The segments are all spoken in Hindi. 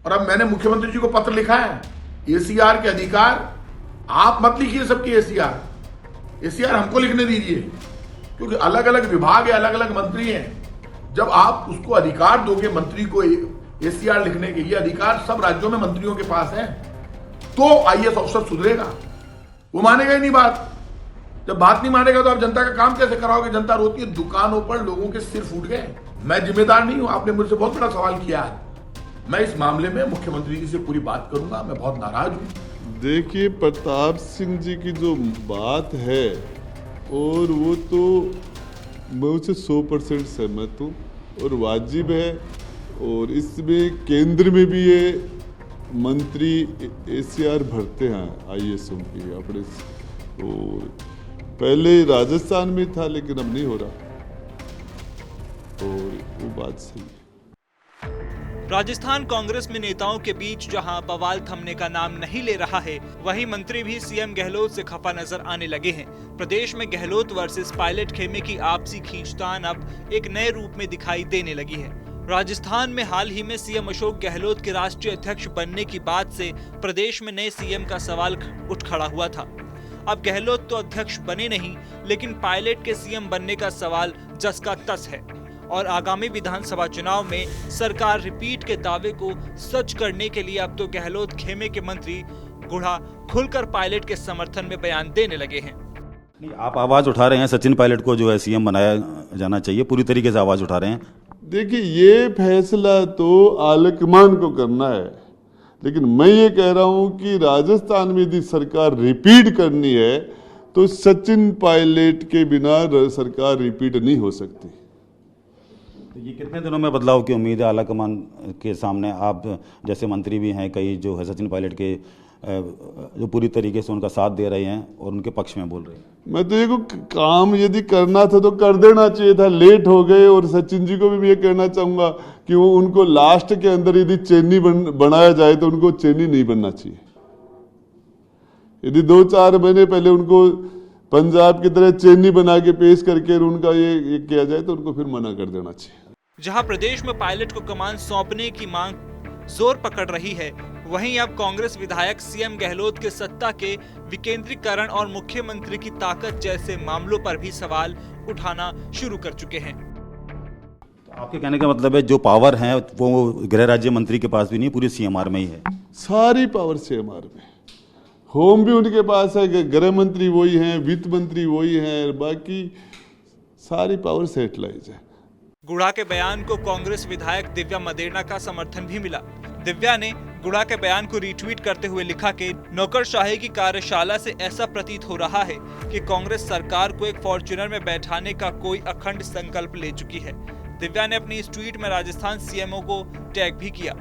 और अब मैंने मुख्यमंत्री जी को पत्र लिखा है, एसीआर के अधिकार आप मत लिखिए सबकी एसीआर हमको लिखने दीजिए, क्योंकि अलग अलग विभाग है, अलग अलग मंत्री हैं। जब आप उसको अधिकार दोगे मंत्री को एसीआर लिखने के, ये अधिकार सब राज्यों में मंत्रियों के पास है, तो आईएएस अफसर सुधरेगा। वो मानेगा ही नहीं बात। जब बात नहीं मानेगा तो आप जनता का काम कैसे कराओगे? जनता रोती है, दुकानों पर लोगों के सिर फूट गए। मैं जिम्मेदार नहीं हूं, आपने मुझसे बहुत बड़ा सवाल किया है। मैं इस मामले में मुख्यमंत्री जी से पूरी बात करूंगा, मैं बहुत नाराज हूं। देखिए, प्रताप सिंह जी की जो बात है, और वो तो मैं उससे 100% सहमत हूँ और वाजिब है। और इसमें केंद्र में भी ये मंत्री एसीआर भरते हैं आईएएसओं की अपने, और पहले राजस्थान में था लेकिन अब नहीं हो रहा, और वो बात सही है। राजस्थान कांग्रेस में नेताओं के बीच जहां बवाल थमने का नाम नहीं ले रहा है, वहीं मंत्री भी सीएम गहलोत से खफा नजर आने लगे हैं। प्रदेश में गहलोत वर्सेस पायलट खेमे की आपसी खींचतान अब एक नए रूप में दिखाई देने लगी है। राजस्थान में हाल ही में सीएम अशोक गहलोत के राष्ट्रीय अध्यक्ष बनने की बात से प्रदेश में नए सीएम का सवाल उठ खड़ा हुआ था। अब गहलोत तो अध्यक्ष बने नहीं, लेकिन पायलट के सीएम बनने का सवाल जस का तस है और आगामी विधानसभा चुनाव में सरकार रिपीट के दावे को सच करने के लिए अब तो गहलोत खेमे के मंत्री गुढ़ा खुलकर पायलट के समर्थन में बयान देने लगे हैं। आप आवाज उठा रहे हैं सचिन पायलट को जो है सीएम बनाया जाना चाहिए, पूरी तरीके से आवाज उठा रहे हैं। देखिए, ये फैसला तो आलकमान को करना है, लेकिन मैं ये कह रहा हूं कि राजस्थान में यदि सरकार रिपीट करनी है तो सचिन पायलट के बिना सरकार रिपीट नहीं हो सकती। ये कितने दिनों में बदलाव की उम्मीद है आलाकमान के सामने? आप जैसे मंत्री भी हैं कई जो है सचिन पायलट के जो पूरी तरीके से उनका साथ दे रहे हैं और उनके पक्ष में बोल रहे हैं। मैं तो ये काम यदि करना था तो कर देना चाहिए था, लेट हो गए। और सचिन जी को भी ये कहना चाहूंगा कि वो उनको लास्ट के अंदर यदि चेन्नी बनाया जाए तो उनको चेन्नी नहीं बनना चाहिए। यदि 2-4 महीने पहले उनको पंजाब की तरह चेन्नी बना के पेश करके उनका ये किया जाए तो उनको फिर मना कर देना चाहिए। जहां प्रदेश में पायलट को कमान सौंपने की मांग जोर पकड़ रही है, वहीं अब कांग्रेस विधायक सीएम गहलोत के सत्ता के विकेंद्रीकरण और मुख्यमंत्री की ताकत जैसे मामलों पर भी सवाल उठाना शुरू कर चुके हैं। तो आपके कहने का मतलब है जो पावर है वो गृह राज्य मंत्री के पास भी नहीं, पूरी सीएमआर में ही है। सारी पावर सीएमआर में, होम भी उनके पास है, गृह मंत्री वही हैं, वित्त मंत्री वही हैं, बाकी सारी पावर सेटेलाइज है। गुड़ा के बयान को कांग्रेस विधायक दिव्या मदेरणा का समर्थन भी मिला। दिव्या ने गुड़ा के बयान को रीट्वीट करते हुए लिखा कि नौकरशाही की कार्यशाला से ऐसा प्रतीत हो रहा है कि कांग्रेस सरकार को एक फॉर्च्यूनर में बैठाने का कोई अखंड संकल्प ले चुकी है। दिव्या ने अपनी इस ट्वीट में राजस्थान सीएमओ को टैग भी किया।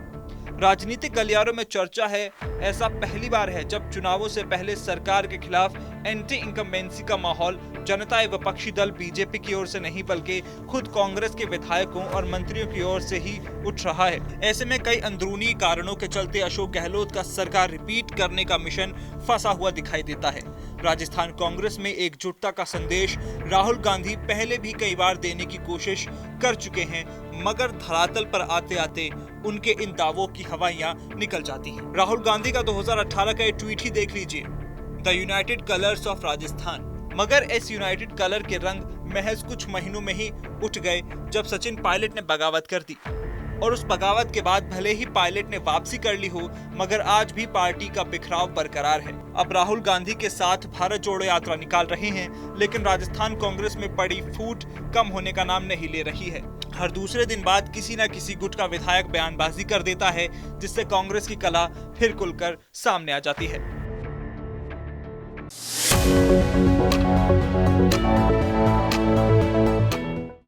राजनीतिक गलियारों में चर्चा है, ऐसा पहली बार है जब चुनावों से पहले सरकार के खिलाफ एंटी इनकम्बेंसी का माहौल जनता एवं विपक्षी दल बीजेपी की ओर से नहीं बल्कि खुद कांग्रेस के विधायकों और मंत्रियों की ओर से ही उठ रहा है। ऐसे में कई अंदरूनी कारणों के चलते अशोक गहलोत का सरकार रिपीट करने का मिशन फंसा हुआ दिखाई देता है। राजस्थान कांग्रेस में एकजुटता का संदेश राहुल गांधी पहले भी कई बार देने की कोशिश कर चुके हैं, मगर धरातल पर आते आते उनके इन दावों की हवाइयां निकल जाती हैं। राहुल गांधी का 2018 का एक ट्वीट ही देख लीजिए, the United colours of Rajasthan. मगर इस यूनाइटेड कलर के रंग महज कुछ महीनों में ही उठ गए जब सचिन पायलट ने बगावत कर दी। और उस बगावत के बाद भले ही पायलट ने वापसी कर ली हो, मगर आज भी पार्टी का बिखराव बरकरार है। अब राहुल गांधी के साथ भारत जोड़ो यात्रा निकाल रहे हैं, लेकिन राजस्थान कांग्रेस में पड़ी फूट कम होने का नाम नहीं ले रही है। हर दूसरे दिन बाद किसी न किसी गुट का विधायक बयानबाजी कर देता है, जिससे कांग्रेस की कला फिर खुलकर सामने आ जाती है।